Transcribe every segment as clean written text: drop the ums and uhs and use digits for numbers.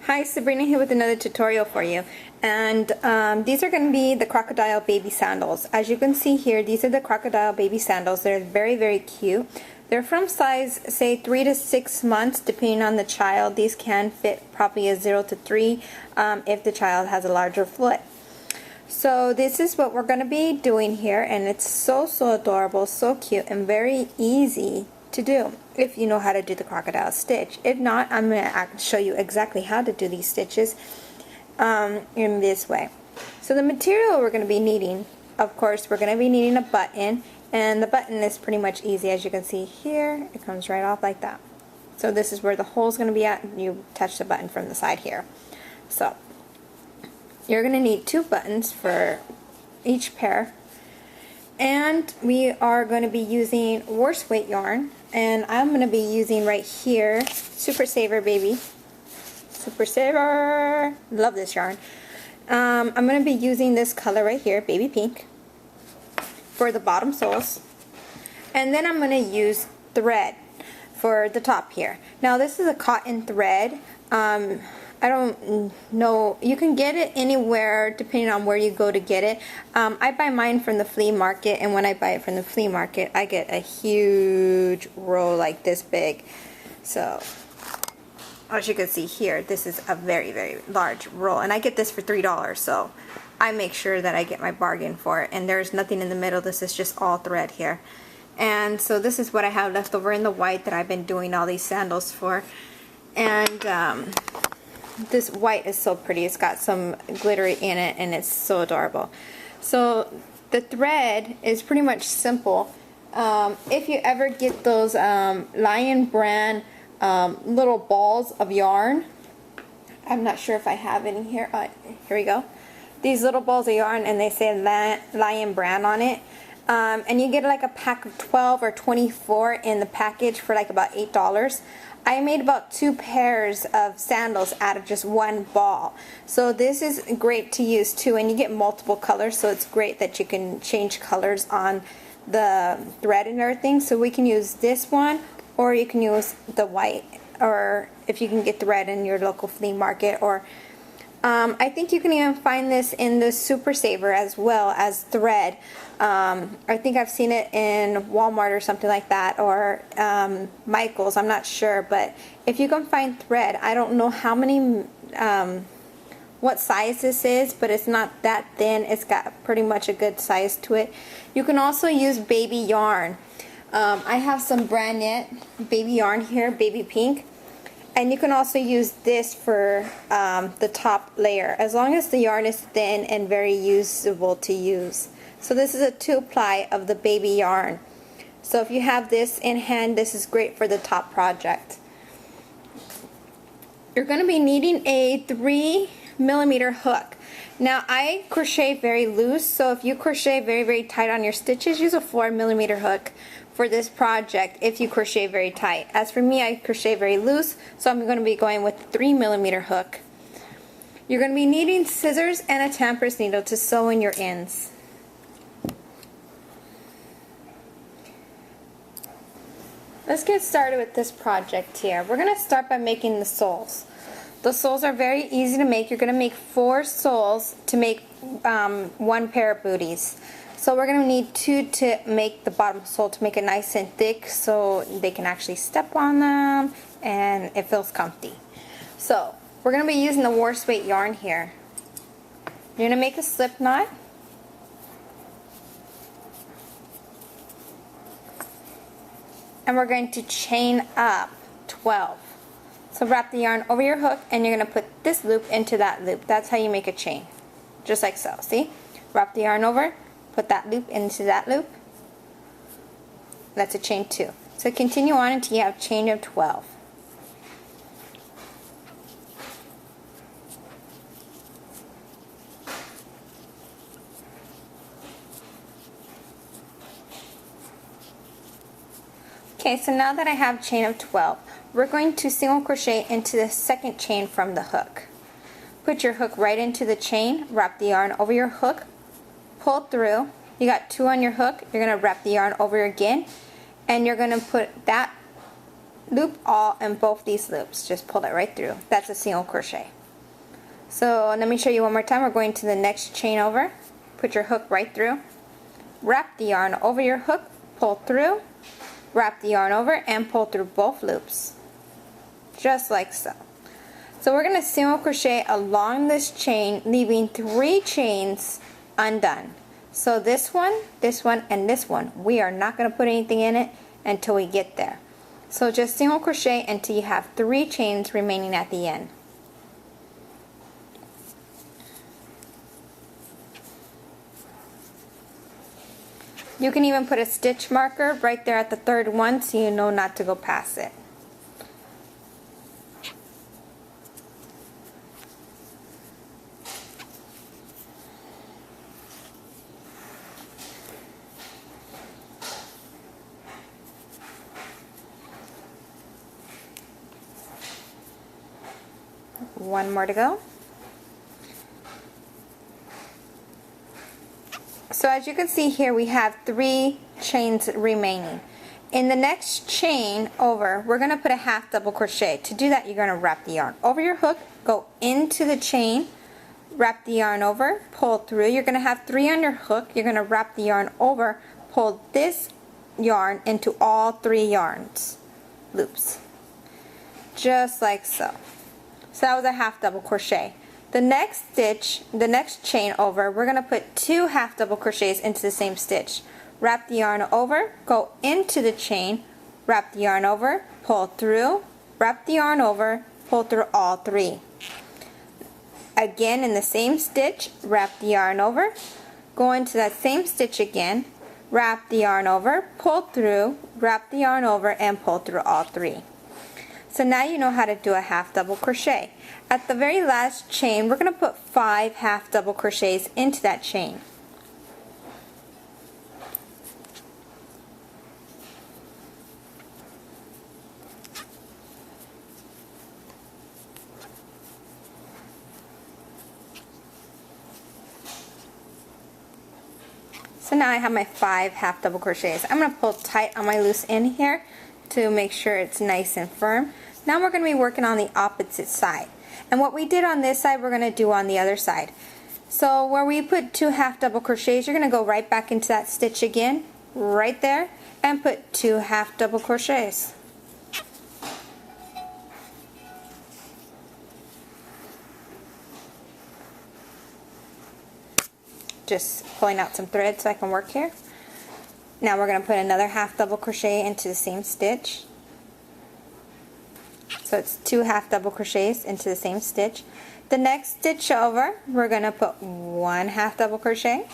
Hi, Sabrina here with another tutorial for you, and these are going to be the Crocodile baby sandals. As you can see here, these are the Crocodile baby sandals. They're very cute. They're from size, say, 3 to 6 months depending on the child. These can fit probably a 0 to 3 if the child has a larger foot. So this is what we're going to be doing here, and it's so adorable, so cute, and very easy to do if you know how to do the crocodile stitch. If not, I'm going to show you exactly how to do these stitches in this way. So the material we're going to be needing, of course, we're going to be needing a button, and the button is pretty much easy. As you can see here, it comes right off like that. So this is where the hole is going to be at. You touch the button from the side here. So you're going to need 2 buttons for each pair, and we are going to be using worst weight yarn, and I'm going to be using right here Super Saver, baby. Super Saver, love this yarn. I'm going to be using this color right here, baby pink, for the bottom soles, and then I'm going to use thread for the top here. Now this is a cotton thread. I don't know, you can get it anywhere depending on where you go to get it. I buy mine from the flea market, and when I buy it from the flea market, I get a huge roll like this big. So as you can see here, this is a very large roll, and I get this for $3, so I make sure that I get my bargain for it. And there's nothing in the middle, this is just all thread here. And so this is what I have left over in the white that I've been doing all these sandals for. And this white is so pretty. It's got some glitter in it, and it's so adorable. So the thread is pretty much simple. If you ever get those Lion brand little balls of yarn, I'm not sure if I have any here. Here we go. These little balls of yarn, and they say Lion brand on it. And you get like a pack of 12 or 24 in the package for like about $8. I made about 2 pairs of sandals out of just 1 ball. So this is great to use too, and you get multiple colors, so it's great that you can change colors on the thread and everything. So we can use this one, or you can use the white, or if you can get thread in your local flea market, or I think you can even find this in the Super Saver as well as thread. I think I've seen it in Walmart or something like that, or Michael's, I'm not sure. But if you can find thread, I don't know how many, what size this is, but it's not that thin. It's got pretty much a good size to it. You can also use baby yarn. I have some brand new baby yarn here, baby pink. And you can also use this for the top layer, as long as the yarn is thin and very usable to use. So this is a 2-ply of the baby yarn. So if you have this in hand, this is great for the top project. You're going to be needing a 3mm hook. Now I crochet very loose, so if you crochet very tight on your stitches, use a 4mm hook for this project if you crochet very tight. As for me, I crochet very loose, so I'm going to be going with a 3mm hook. You're going to be needing scissors and a tamper's needle to sew in your ends. Let's get started with this project here. We're going to start by making the soles. The soles are very easy to make. You're going to make 4 soles to make 1 pair of booties. So we're going to need 2 to make the bottom sole, to make it nice and thick so they can actually step on them and it feels comfy. So we're going to be using the worst weight yarn here. You're going to make a slip knot. And we're going to chain up 12. So wrap the yarn over your hook, and you're going to put this loop into that loop. That's how you make a chain. Just like so. See? Wrap the yarn over, put that loop into that loop. That's a chain 2. So continue on until you have a chain of 12. Okay, so now that I have a chain of 12, we're going to single crochet into the second chain from the hook. Put your hook right into the chain, wrap the yarn over your hook, pull through. You got 2 on your hook, you're going to wrap the yarn over again, and you're going to put that loop all in both these loops. Just pull it right through. That's a single crochet. So let me show you one more time. We're going to the next chain over. Put your hook right through. Wrap the yarn over your hook, pull through, wrap the yarn over, and pull through both loops. Just like so. So we're going to single crochet along this chain, leaving 3 chains undone. So this one, and this one. We are not going to put anything in it until we get there. So just single crochet until you have 3 chains remaining at the end. You can even put a stitch marker right there at the 3rd one so you know not to go past it. One more to go. So as you can see here, we have 3 chains remaining. In the next chain over, we're going to put a half double crochet. To do that, you're going to wrap the yarn over your hook, go into the chain, wrap the yarn over, pull through. You're going to have 3 on your hook. You're going to wrap the yarn over, pull this yarn into all 3 yarns, loops. Just like so. So that was a half double crochet. The next stitch, the next chain over, we're going to put 2 half double crochets into the same stitch. Wrap the yarn over, go into the chain, wrap the yarn over, pull through, wrap the yarn over, pull through all 3. Again in the same stitch, wrap the yarn over, go into that same stitch again, wrap the yarn over, pull through, wrap the yarn over, and pull through all 3. So now you know how to do a half double crochet. At the very last chain, we're going to put 5 half double crochets into that chain. So now I have my 5 half double crochets. I'm going to pull tight on my loose end here to make sure it's nice and firm. Now we're going to be working on the opposite side. And what we did on this side, we're going to do on the other side. So where we put 2 half double crochets, you're going to go right back into that stitch again, right there, and put 2 half double crochets. Just pulling out some thread so I can work here. Now we're going to put another half double crochet into the same stitch. So it's 2 half double crochets into the same stitch. The next stitch over, we're going to put 1 half double crochet.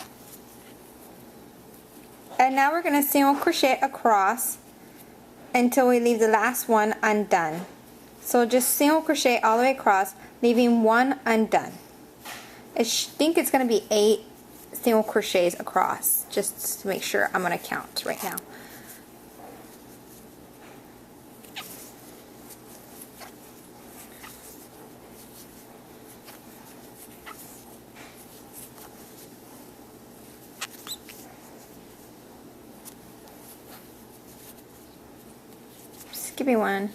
And now we're going to single crochet across until we leave the last one undone. So just single crochet all the way across, leaving 1 undone. I think it's going to be 8 single crochets across, just to make sure. I'm going to count right now. Just give me one.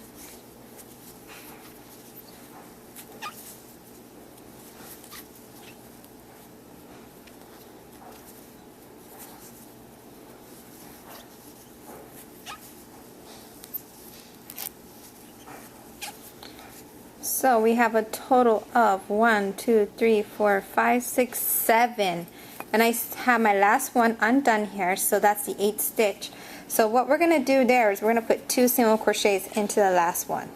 So we have a total of 1, 2, 3, 4, 5, 6, 7. And I have my last one undone here, so that's the 8th stitch. So what we're going to do there is we're going to put 2 single crochets into the last one.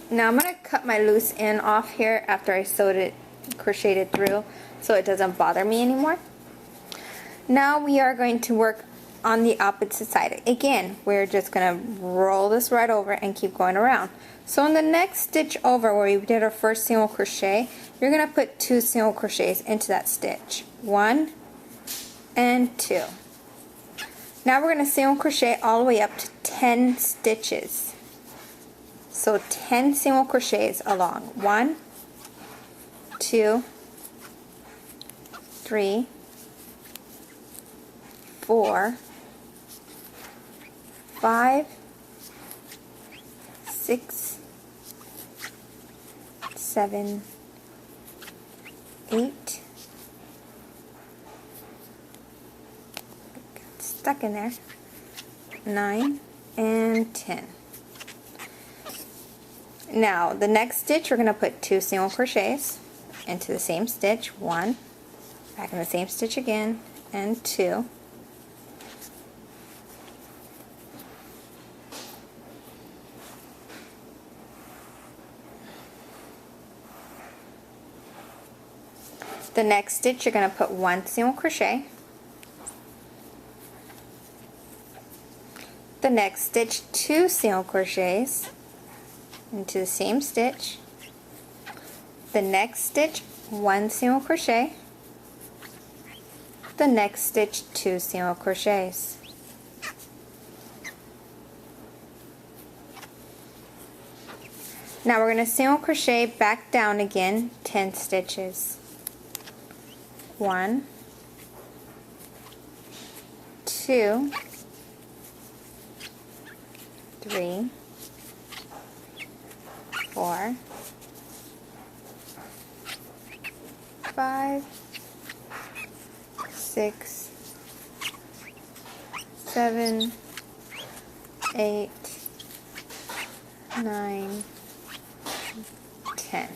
Now I'm going to cut my loose end off here after I sewed it, crocheted through, so it doesn't bother me anymore. Now we are going to work on the opposite side. Again, we're just going to roll this right over and keep going around. So in the next stitch over where we did our first single crochet, you're going to put 2 single crochets into that stitch. 1 and 2. Now we're going to single crochet all the way up to 10 stitches. So 10 single crochets along. 1, 2, 3, 4, 5, 6, 7, 8, got stuck in there, 9, and 10. Now the next stitch, we're going to put 2 single crochets into the same stitch, 1, back in the same stitch again, and 2. The next stitch, you're going to put 1 single crochet. The next stitch, 2 single crochets into the same stitch. The next stitch, 1 single crochet. The next stitch, 2 single crochets. Now we're going to single crochet back down again 10 stitches. 1, 2, 3, 4, 5, 6, 7, 8, 9, 10.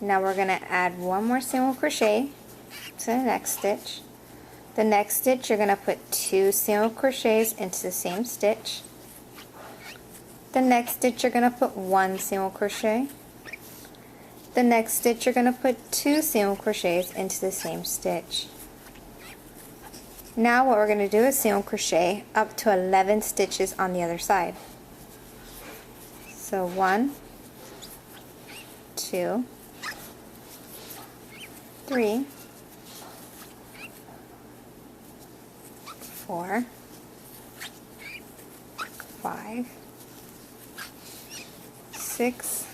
Now we're going to add 1 more single crochet to the next stitch. The next stitch, you're going to put 2 single crochets into the same stitch. The next stitch, you're going to put 1 single crochet. The next stitch, you're going to put 2 single crochets into the same stitch. Now what we're going to do is single crochet up to 11 stitches on the other side. So 1, 2, 3, 4, 5, 6,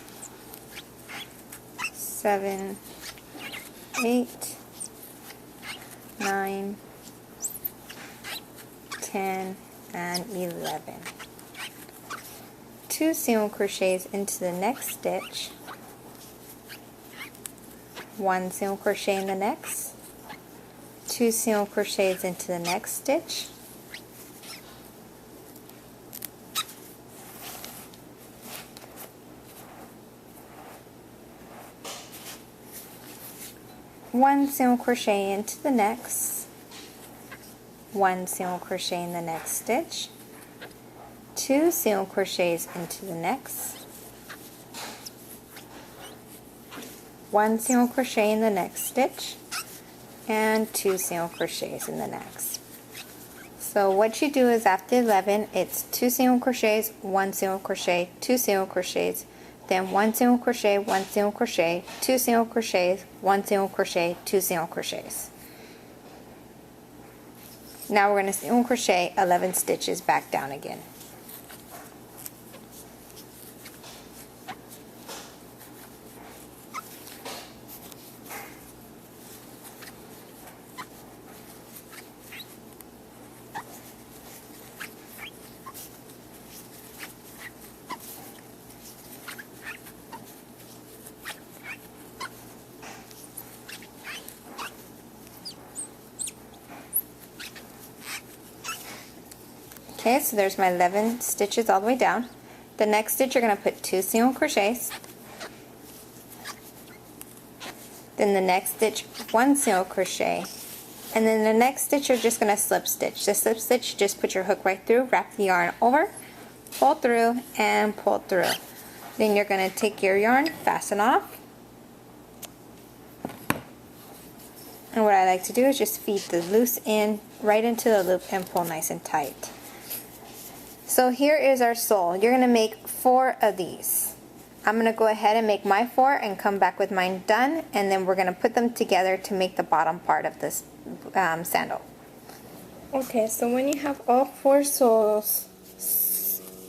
7, 8, 9, 10, and 11. 2 single crochets into the next stitch. 1 single crochet in the next, 2 single crochets into the next stitch, one single crochet into the next, 1 single crochet in the next stitch, 2 single crochets into the next, 1 single crochet in the next stitch, and 2 single crochets in the next. So what you do is after 11, it's 2 single crochets, 1 single crochet, 2 single crochets, then 1 single crochet, 1 single crochet, 2 single crochets, 1 single crochet, 2 single crochets. Now we're going to single crochet 11 stitches back down again. Okay, so there's my 11 stitches all the way down. The next stitch you're going to put 2 single crochets. Then the next stitch, 1 single crochet. And then the next stitch you're just going to slip stitch. The slip stitch, just put your hook right through, wrap the yarn over, pull through, and pull through. Then you're going to take your yarn, fasten off. And what I like to do is just feed the loose end right into the loop and pull nice and tight. So here is our sole. You're going to make 4 of these. I'm going to go ahead and make my 4 and come back with mine done, and then we're going to put them together to make the bottom part of this sandal. Okay, so when you have all 4 soles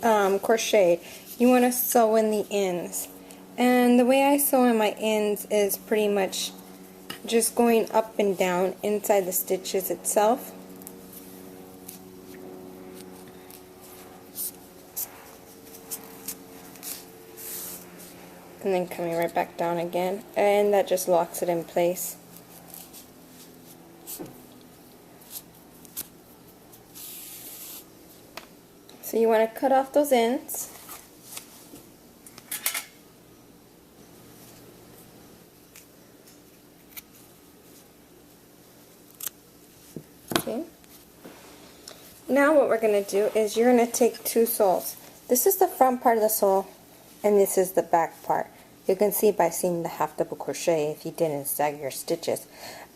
crocheted, you want to sew in the ends. And the way I sew in my ends is pretty much just going up and down inside the stitches itself. And then coming right back down again, and that just locks it in place. So you want to cut off those ends. Okay. Now what we're going to do is you're going to take two soles. This is the front part of the sole, and this is the back part. You can see by seeing the half double crochet if you didn't stagger your stitches.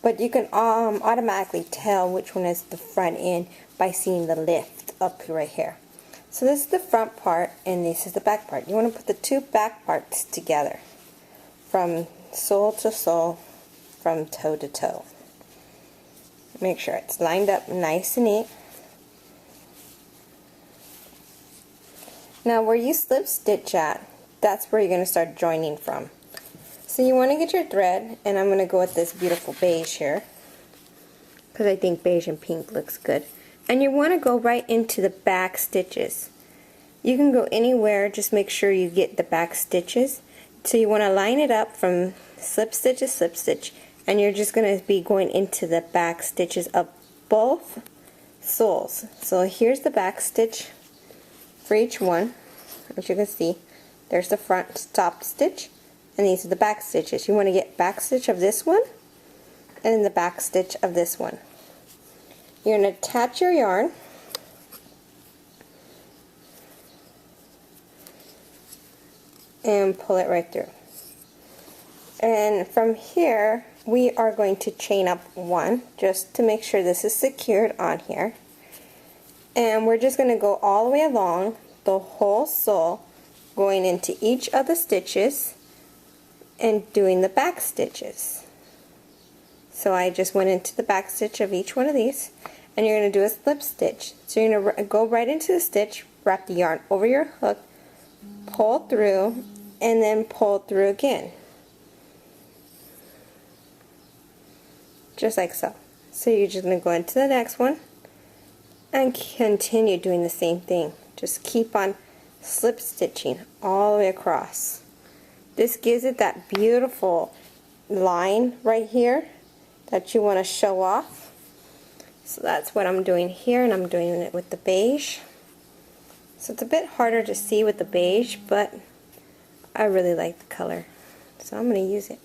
But you can automatically tell which one is the front end by seeing the lift up right here. So this is the front part and this is the back part. You want to put the two back parts together from sole to sole, from toe to toe. Make sure it's lined up nice and neat. Now where you slip stitch at, that's where you're going to start joining from. So you want to get your thread, and I'm going to go with this beautiful beige here because I think beige and pink looks good. And you want to go right into the back stitches. You can go anywhere, just make sure you get the back stitches. So you want to line it up from slip stitch to slip stitch, and you're just going to be going into the back stitches of both soles. So here's the back stitch for each one. As you can see, there's the front top stitch, and these are the back stitches. You want to get back stitch of this one and then the back stitch of this one. You're going to attach your yarn and pull it right through. And from here we are going to chain up one just to make sure this is secured on here. And we're just going to go all the way along the whole sole, going into each of the stitches and doing the back stitches. So I just went into the back stitch of each one of these, and you're going to do a slip stitch. So you're going to go right into the stitch, wrap the yarn over your hook, pull through, and then pull through again. Just like so. So you're just going to go into the next one and continue doing the same thing. Just keep on slip stitching all the way across. This gives it that beautiful line right here that you want to show off. So that's what I'm doing here, and I'm doing it with the beige. So it's a bit harder to see with the beige, but I really like the color, so I'm going to use it.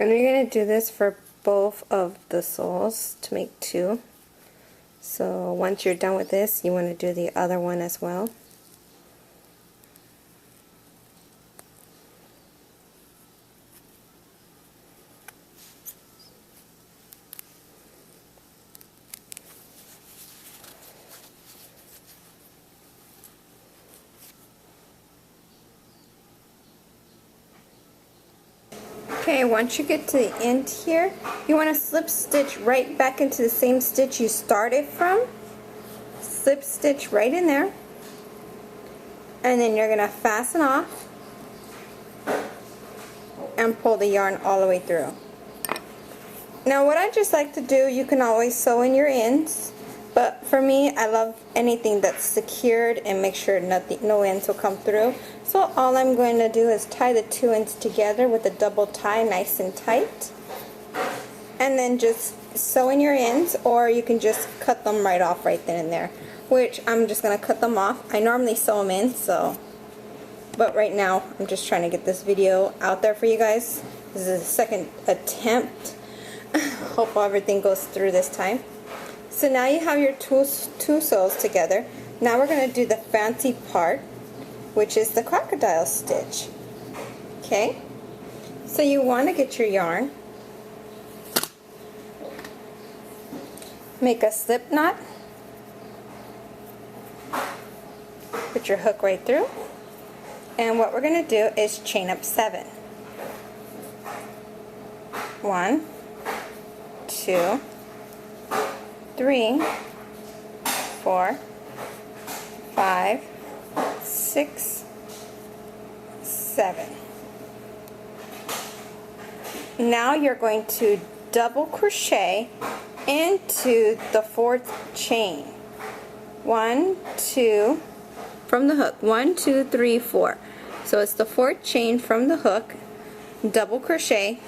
And you're going to do this for both of the soles to make two. So once you're done with this, you want to do the other one as well. Okay, once you get to the end here, you want to slip stitch right back into the same stitch you started from. Slip stitch right in there, and then you're going to fasten off and pull the yarn all the way through. Now what I just like to do, you can always sew in your ends, but for me, I love anything that's secured and make sure no ends will come through. So all I'm going to do is tie the two ends together with a double tie nice and tight, and then just sew in your ends, or you can just cut them right off right then and there, which I'm just going to cut them off. I normally sew them in, but right now I'm just trying to get this video out there for you guys. This is the second attempt. Hope everything goes through this time. So now you have your two sews together. Now we're going to do the fancy part, which is the crocodile stitch. Okay? So you want to get your yarn, make a slip knot, put your hook right through, and what we're going to do is chain up 7. 1, 2, 3, 4, 5, 6, 7. Now you're going to double crochet into the 4th chain. 1, 2, from the hook. 1, 2, 3, 4. So it's the 4th chain from the hook. Double crochet.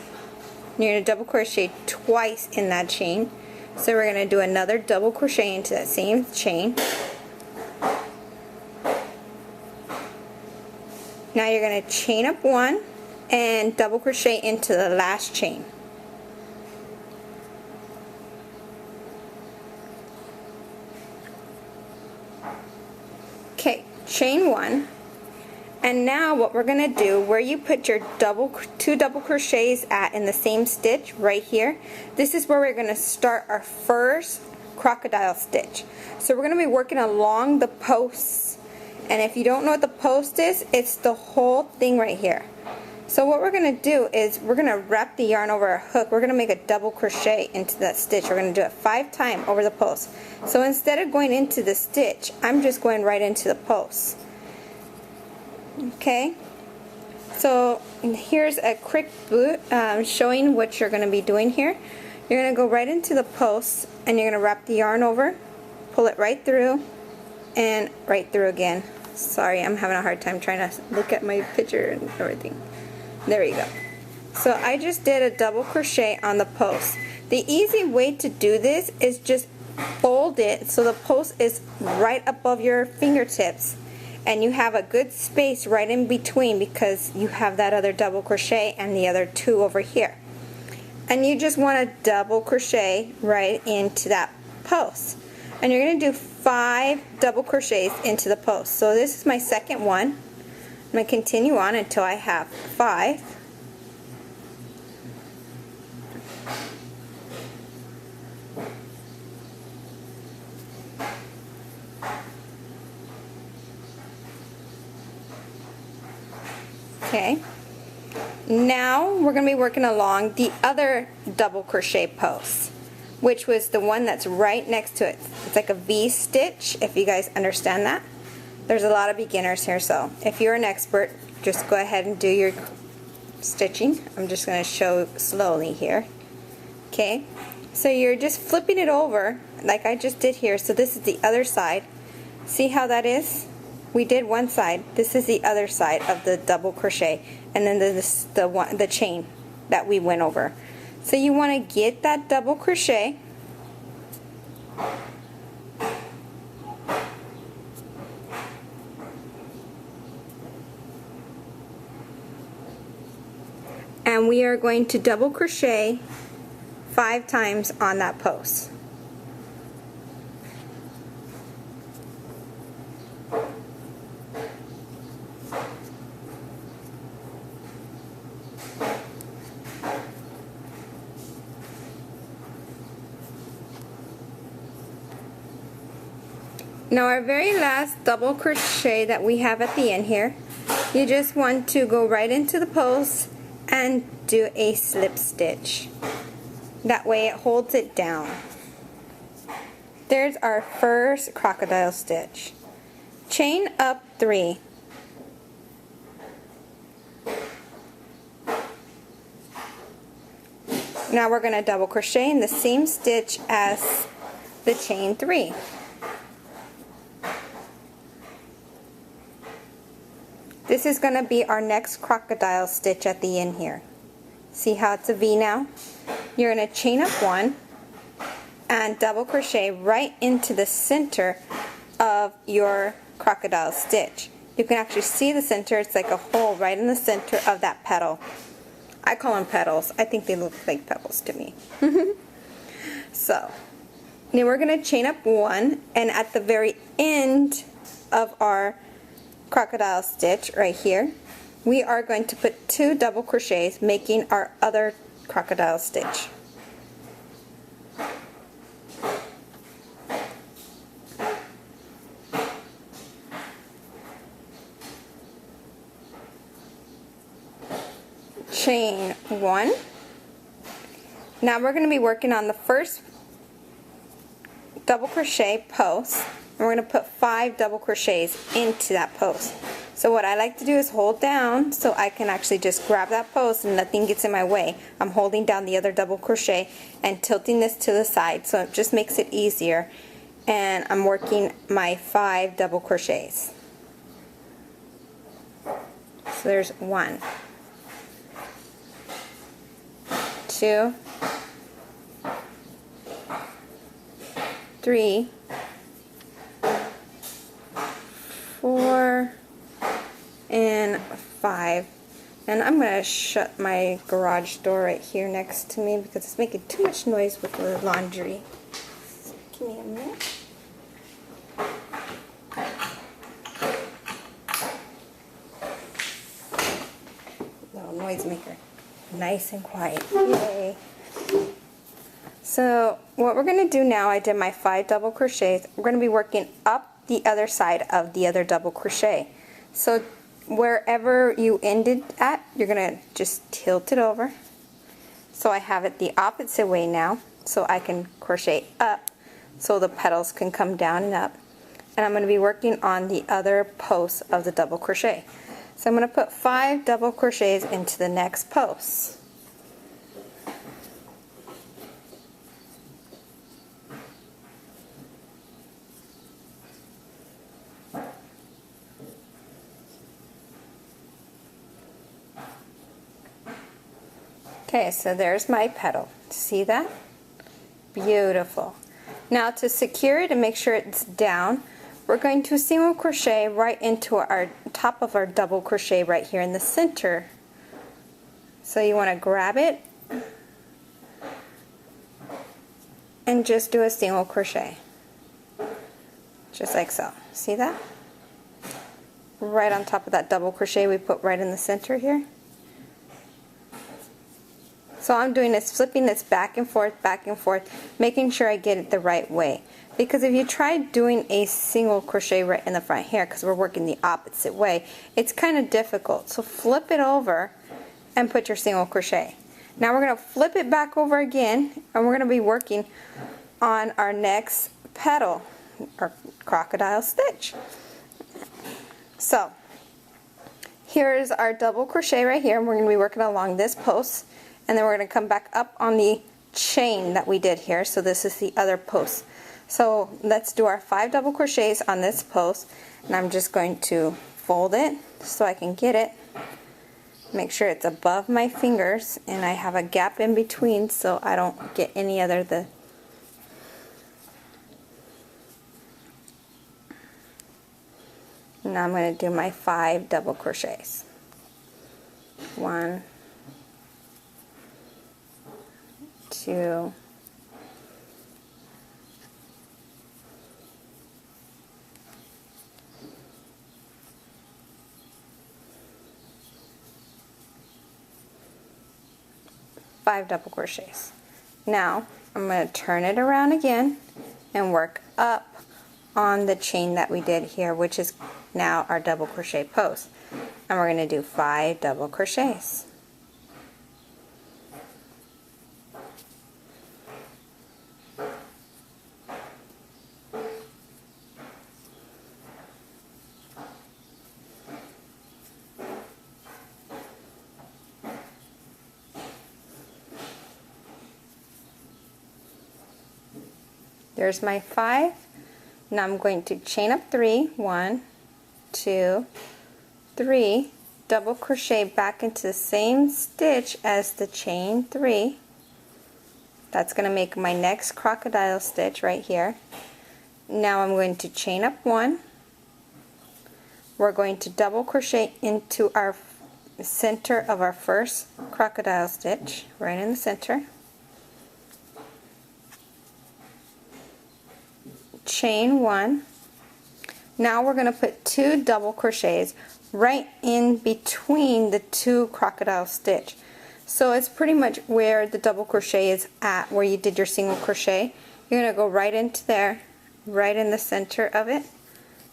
You're going to double crochet twice in that chain. So we're going to do another double crochet into that same chain. Now you're going to chain up 1 and double crochet into the last chain. Okay, chain 1. And now what we're going to do, where you put your two double crochets at in the same stitch right here, this is where we're going to start our first crocodile stitch. So we're going to be working along the posts. And if you don't know what the post is, it's the whole thing right here. So what we're going to do is we're going to wrap the yarn over our hook. We're going to make a double crochet into that stitch. We're going to do it 5 times over the post. So instead of going into the stitch, I'm just going right into the post. Okay, so here's a quick boot showing what you're going to be doing here. You're going to go right into the post and you're going to wrap the yarn over, pull it right through, and right through again. Sorry, I'm having a hard time trying to look at my picture and everything. There you go. So I just did a double crochet on the post. The easy way to do this is just fold it so the post is right above your fingertips. And you have a good space right in between because you have that other double crochet and the other 2 over here. And you just want to double crochet right into that post. And you're going to do 5 double crochets into the post. So this is my second one. I'm going to continue on until I have 5. Okay, now we're going to be working along the other double crochet post, which was the one that's right next to it. It's like a V stitch, if you guys understand that. There's a lot of beginners here, so if you're an expert, just go ahead and do your stitching. I'm just going to show slowly here. Okay, so you're just flipping it over like I just did here. So this is the other side. See how that is? We did one side. This is the other side of the double crochet, and then the chain that we went over. So you want to get that double crochet, and we are going to double crochet 5 times on that post. Now our very last double crochet that we have at the end here, you just want to go right into the post and do a slip stitch. That way it holds it down. There's our first crocodile stitch. Chain up 3. Now we're going to double crochet in the same stitch as the chain 3. This is going to be our next crocodile stitch at the end here. See how it's a V now? You're going to chain up 1 and double crochet right into the center of your crocodile stitch. You can actually see the center. It's like a hole right in the center of that petal. I call them petals. I think they look like petals to me. So Now we're going to chain up 1, and at the very end of our crocodile stitch right here, we are going to put 2 double crochets, making our other crocodile stitch. Chain 1. Now we're going to be working on the first double crochet post, and we're going to put 5 double crochets into that post. So what I like to do is hold down so I can actually just grab that post and nothing gets in my way. I'm holding down the other double crochet and tilting this to the side, so it just makes it easier, and I'm working my 5 double crochets. So there's 1, 2, 3, 4, and 5. And I'm going to shut my garage door right here next to me because it's making too much noise with the laundry. Give me a minute. Little noise maker. Nice and quiet. Yay. So what we're going to do now, I did my 5 double crochets. We're going to be working up the other side of the other double crochet. So wherever you ended at, you're going to just tilt it over. So I have it the opposite way now, so I can crochet up so the petals can come down and up. And I'm going to be working on the other post of the double crochet. So I'm going to put 5 double crochets into the next post. Okay, so there's my petal. See that? Beautiful. Now to secure it and make sure it's down, we're going to single crochet right into our top of our double crochet right here in the center. So you want to grab it and just do a single crochet. Just like so. See that? Right on top of that double crochet we put right in the center here. So I'm doing is flipping this back and forth, making sure I get it the right way. Because if you try doing a single crochet right in the front here, because we're working the opposite way, it's kind of difficult. So flip it over and put your single crochet. Now we're going to flip it back over again, and we're going to be working on our next petal, or crocodile stitch. So here's our double crochet right here, and we're going to be working along this post. And then we're going to come back up on the chain that we did here. So this is the other post. So let's do our 5 double crochets on this post. And I'm just going to fold it so I can get it. Make sure it's above my fingers. And I have a gap in between so I don't get any other Now I'm going to do my 5 double crochets. 1, 2, 5 double crochets. Now I'm going to turn it around again and work up on the chain that we did here, which is now our double crochet post. And we're going to do 5 double crochets. There's my 5. Now I'm going to chain up 3, 1, 2, 3, double crochet back into the same stitch as the chain 3. That's going to make my next crocodile stitch right here. Now I'm going to chain up 1. We're going to double crochet into our center of our first crocodile stitch, right in the center. chain 1. Now we're going to put 2 double crochets right in between the 2 crocodile stitch. So it's pretty much where the double crochet is at, where you did your single crochet. You're going to go right into there, right in the center of it.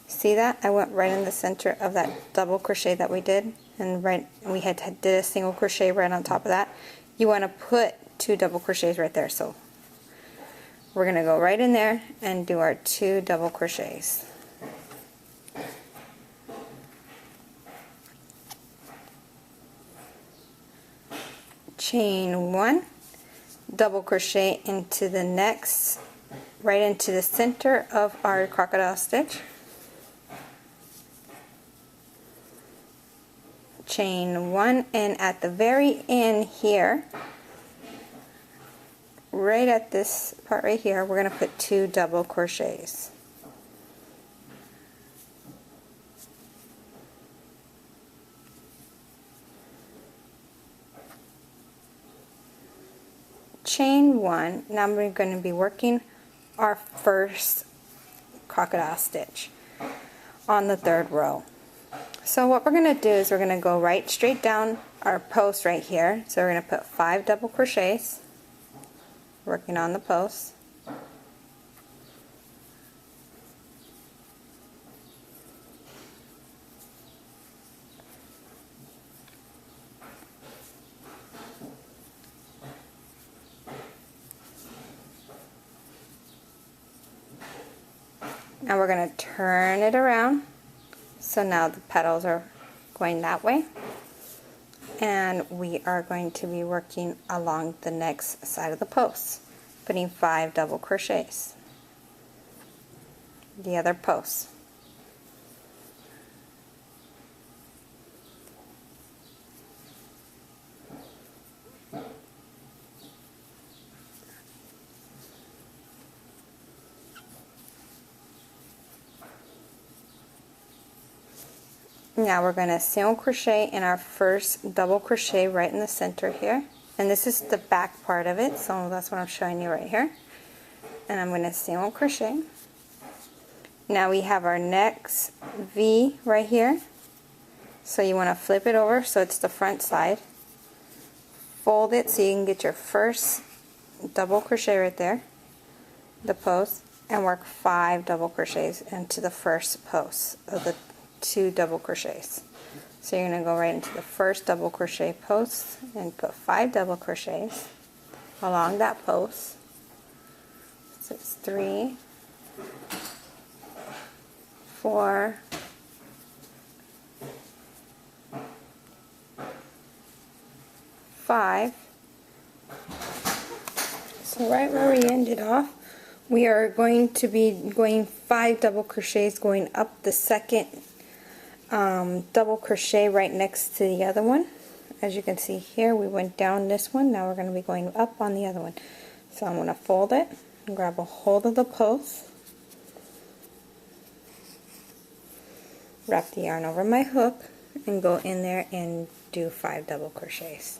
See that? I went right in the center of that double crochet that we did, and we did a single crochet right on top of that. You want to put 2 double crochets right there. So we're going to go right in there and do our 2 double crochets. Chain 1, double crochet into the next, right into the center of our crocodile stitch. Chain 1, and at the very end here, right at this part right here, we're going to put 2 double crochets. Chain 1. Now we're going to be working our first crocodile stitch on the 3rd row. So what we're going to do is we're going to go right straight down our post right here. So we're going to put 5 double crochets, working on the post. Now we're going to turn it around. So now the petals are going that way. And we are going to be working along the next side of the post, putting 5 double crochets. The other post. Now we're going to single crochet in our first double crochet right in the center here, and this is the back part of it, so that's what I'm showing you right here. And I'm going to single crochet. Now we have our next V right here, so you want to flip it over so it's the front side, fold it so you can get your first double crochet right there, the post, and work 5 double crochets into the first post of the 2 double crochets. So you're going to go right into the first double crochet post and put 5 double crochets along that post. So it's 3, 4, 5. So right where we ended off, we are going to be going 5 double crochets going up the second double crochet right next to the other one. As you can see here, we went down this one, now we're going to be going up on the other one. So I'm going to fold it and grab a hold of the post, wrap the yarn over my hook, and go in there and do 5 double crochets.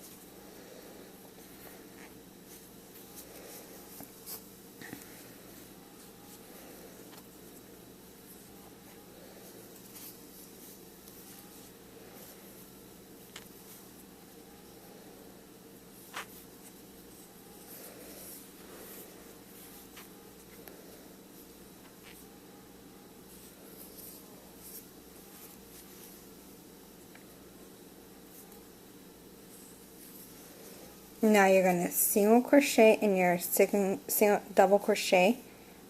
Now you're going to single crochet in your single double crochet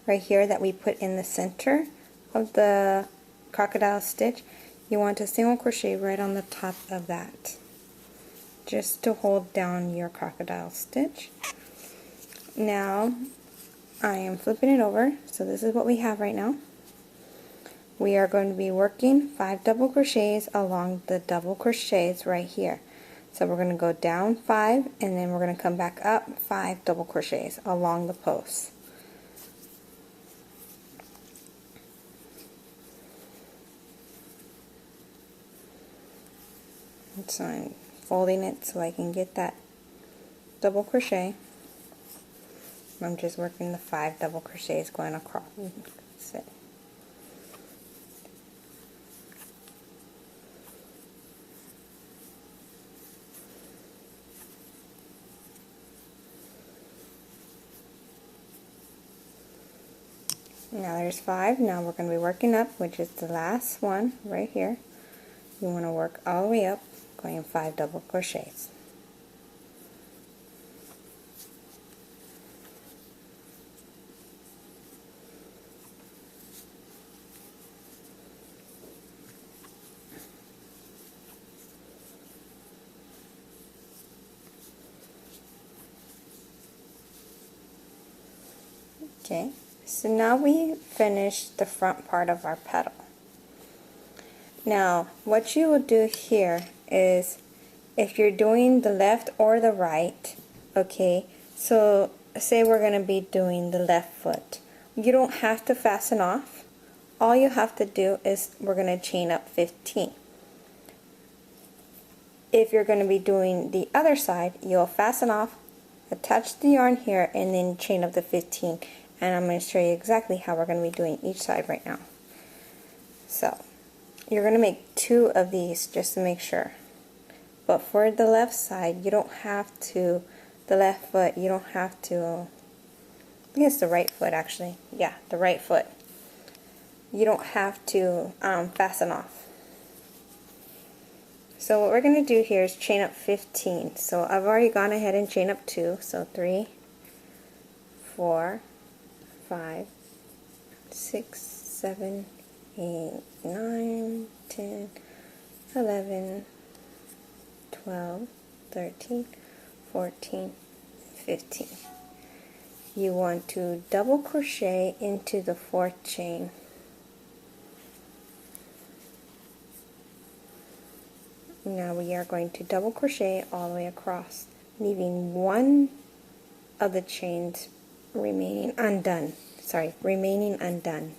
right here that we put in the center of the crocodile stitch. You want to single crochet right on the top of that, just to hold down your crocodile stitch. Now I am flipping it over, so this is what we have right now. We are going to be working 5 double crochets along the double crochets right here. So we're going to go down 5, and then we're going to come back up 5 double crochets along the post. So I'm folding it so I can get that double crochet. I'm just working the 5 double crochets going across, That's it. Now there's 5. Now we're going to be working up, which is the last one right here. You want to work all the way up, going 5 double crochets. Okay, so now we finished the front part of our petal. Now, what you will do here is, if you're doing the left or the right, okay, so say we're going to be doing the left foot. You don't have to fasten off. All you have to do is we're going to chain up 15. If you're going to be doing the other side, you'll fasten off, attach the yarn here, and then chain up the 15. And I'm going to show you exactly how we're going to be doing each side right now. So, you're going to make 2 of these just to make sure. But for the left side, you don't have to, the left foot, you don't have to, I think it's the right foot actually. Yeah, the right foot. You don't have to fasten off. So what we're going to do here is chain up 15. So I've already gone ahead and chain up 2. So 3, 4, 5, 6, 7, 8, 9, 10, 11, 12, 13, 14, 15. You want to double crochet into the 4th chain. Now we are going to double crochet all the way across, leaving one of the chains remaining undone. Remaining undone.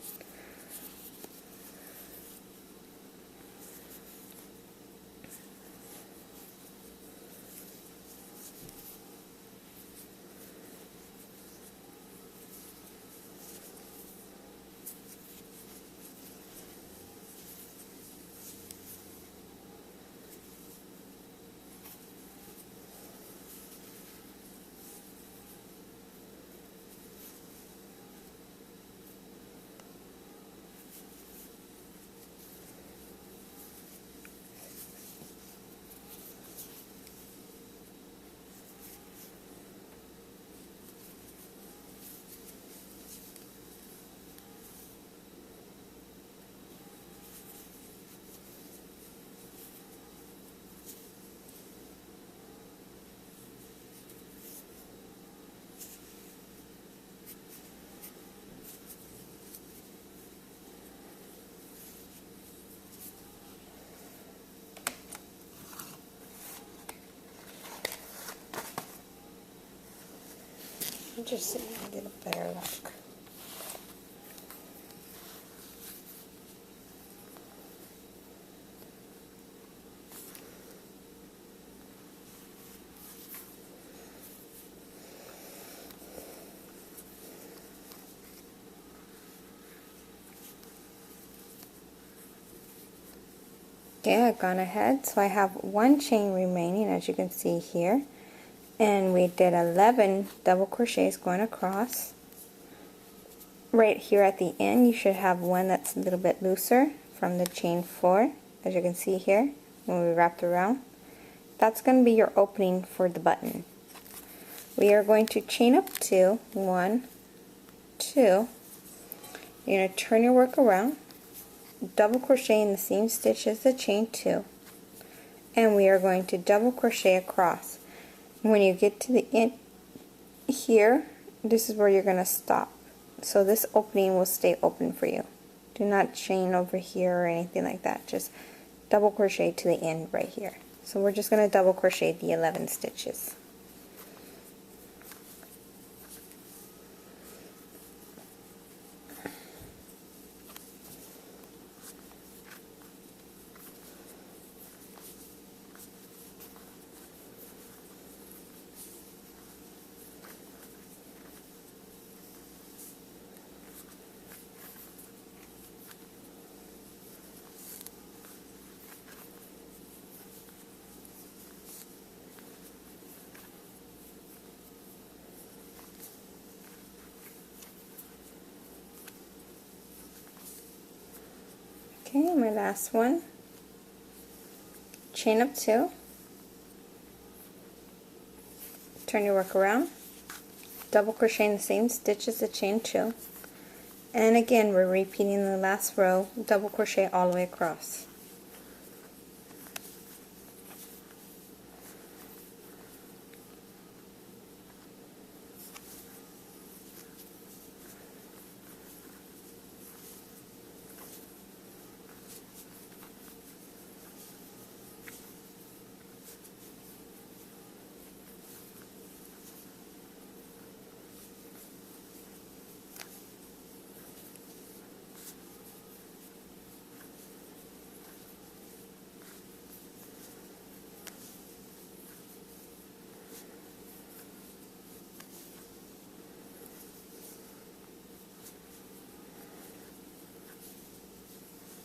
Just so you get a better look. Okay, I've gone ahead, so I have 1 chain remaining, as you can see here. And we did 11 double crochets going across. Right here at the end, you should have one that's a little bit looser from the chain 4, as you can see here, when we wrapped around. That's going to be your opening for the button. We are going to chain up 2, 1, 2. You're going to turn your work around, double crochet in the same stitch as the chain 2, and we are going to double crochet across. When you get to the end here, this is where you're going to stop. So this opening will stay open for you. Do not chain over here or anything like that. Just double crochet to the end right here. So we're just going to double crochet the 11 stitches. Okay, my last one. Chain up 2. Turn your work around. Double crochet in the same stitch as the chain 2. And again, we're repeating the last row, double crochet all the way across.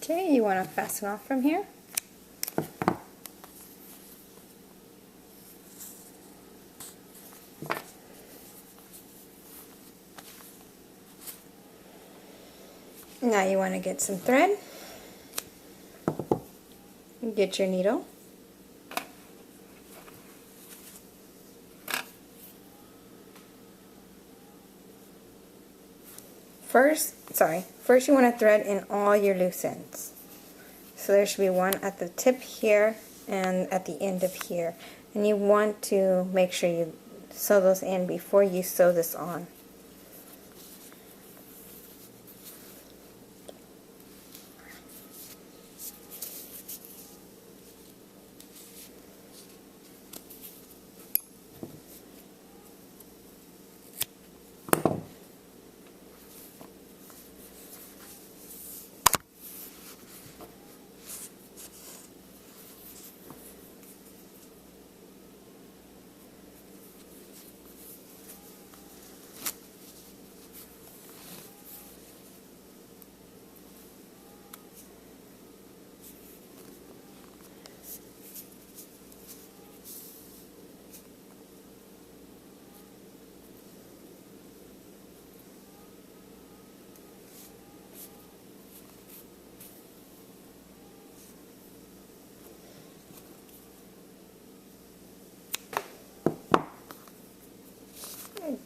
Okay, you want to fasten off from here. Now you want to get some thread, get your needle, first you want to thread in all your loose ends. So there should be one at the tip here and at the end of here, and you want to make sure you sew those in before you sew this on.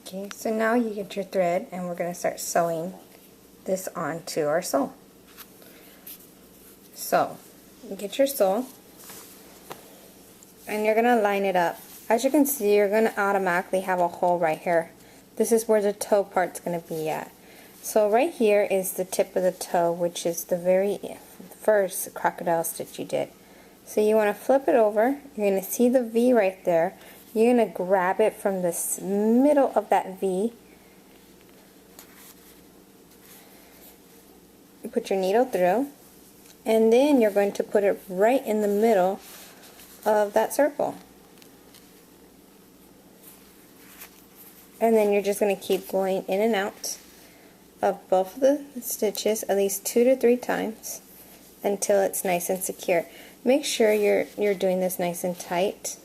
Okay, so now you get your thread and we're going to start sewing this onto our sole. So, you get your sole and you're going to line it up. As you can see, you're going to automatically have a hole right here. This is where the toe part's going to be at. So right here is the tip of the toe, which is the very first crocodile stitch you did. So you want to flip it over. You're going to see the V right there. You're going to grab it from the middle of that V. Put your needle through, and then you're going to put it right in the middle of that circle. And then you're just going to keep going in and out of both of the stitches at least 2 to 3 times until it's nice and secure. Make sure you're doing this nice and tight.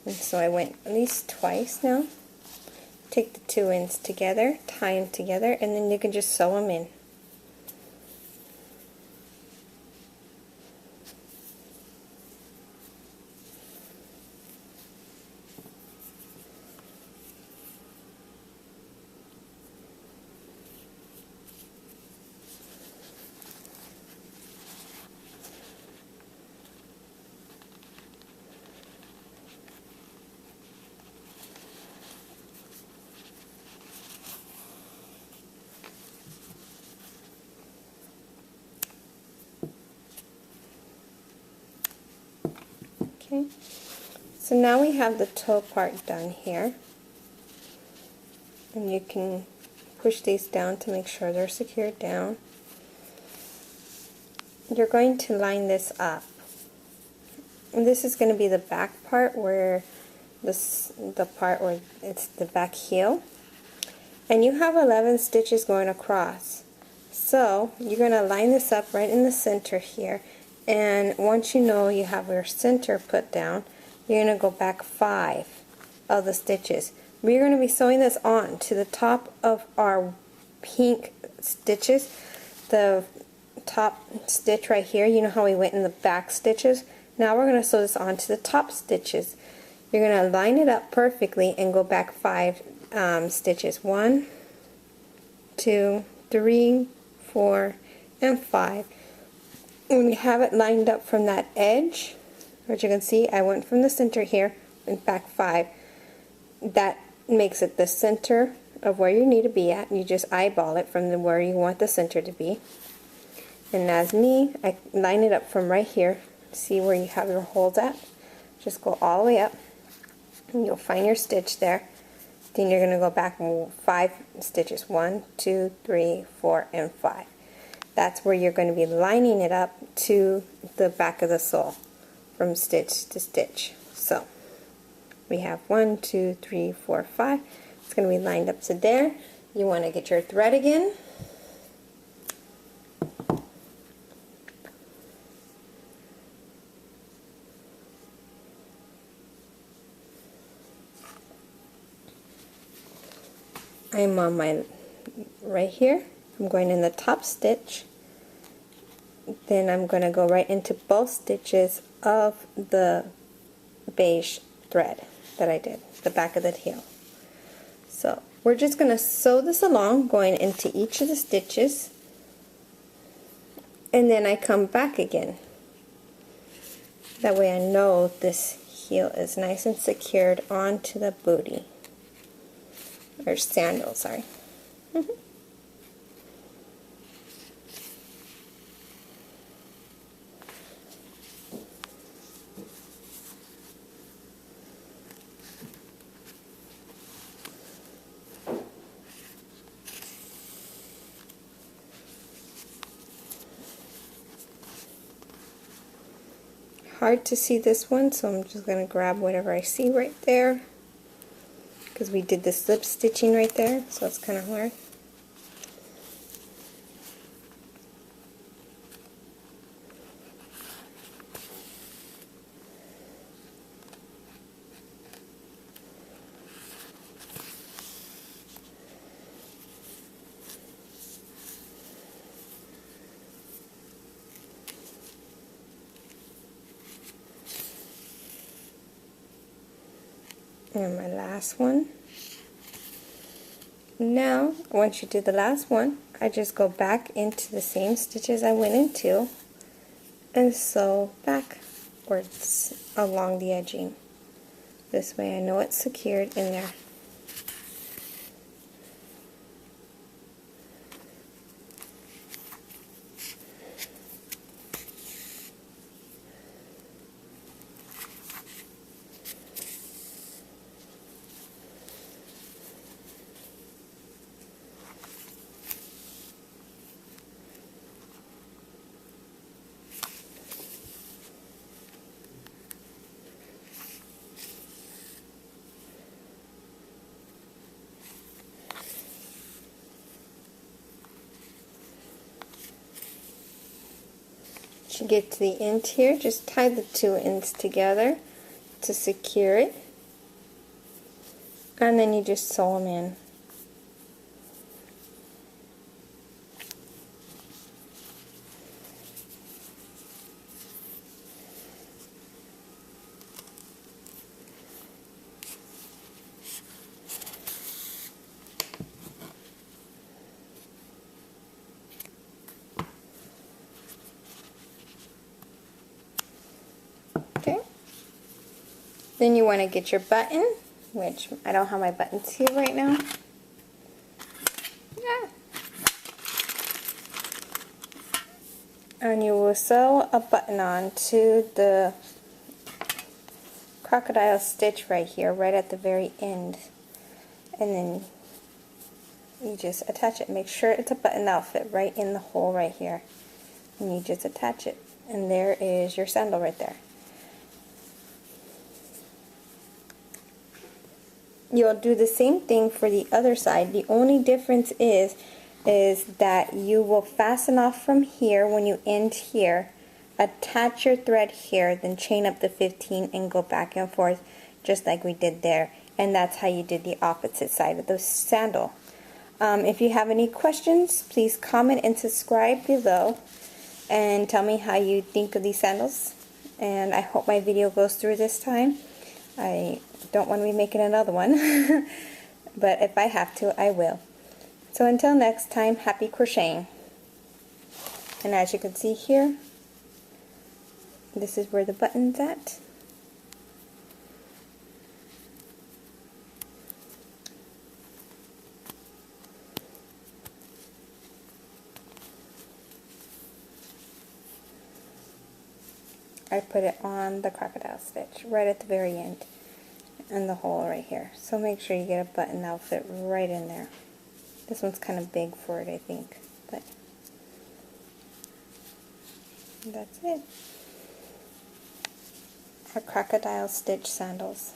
And so I went at least twice now. Take the 2 ends together, tie them together, and then you can just sew them in. Okay, so now we have the toe part done here, and you can push these down to make sure they're secured down. You're going to line this up, and this is going to be the back part where the part where it's the back heel, and you have 11 stitches going across. So you're going to line this up right in the center here. And once you know you have your center put down, you're going to go back 5 of the stitches. We're going to be sewing this on to the top of our pink stitches. The top stitch right here, you know how we went in the back stitches? Now we're going to sew this on to the top stitches. You're going to line it up perfectly and go back 5 stitches. 1, 2, 3, 4, and 5. When you have it lined up from that edge, which you can see, I went from the center here and back 5. That makes it the center of where you need to be at. You just eyeball it from where you want the center to be. And as me, I line it up from right here. See where you have your holes at? Just go all the way up, and you'll find your stitch there. Then you're going to go back 5 stitches. 1, 2, 3, 4, and 5. That's where you're going to be lining it up to the back of the sole from stitch to stitch. So we have 1, 2, 3, 4, 5. It's going to be lined up to there. You want to get your thread again. I'm on my right here. I'm going in the top stitch. Then I'm going to go right into both stitches of the beige thread that I did, the back of the heel. So we're just going to sew this along, going into each of the stitches, and then I come back again. That way I know this heel is nice and secured onto the booty, or sandal, sorry. Hard to see this one, so I'm just going to grab whatever I see right there, because we did the slip stitching right there, so it's kind of hard. And my last one. Now, once you do the last one, I just go back into the same stitches I went into and sew backwards along the edging. This way I know it's secured in there. To get to the end here, just tie the 2 ends together to secure it, and then you just sew them in. Okay. Then you want to get your button, which I don't have my buttons here right now. And you will sew a button on to the crocodile stitch right here, right at the very end. And then you just attach it. Make sure it's a button that'll fit right in the hole right here. And you just attach it. And there is your sandal right there. You'll do the same thing for the other side. The only difference is that you will fasten off from here when you end here, attach your thread here, then chain up the 15 and go back and forth just like we did there. and that's how you did the opposite side of the sandal. If you have any questions, please comment and subscribe below and tell me how you think of these sandals. And I hope my video goes through this time. I don't want to be making another one, but if I have to, I will. So until next time, happy crocheting. And as you can see here, this is where the button's at. I put it on the crocodile stitch right at the very end and the hole right here. So make sure you get a button that'll fit right in there. This one's kind of big for it, I think, but that's it. Our crocodile stitch sandals.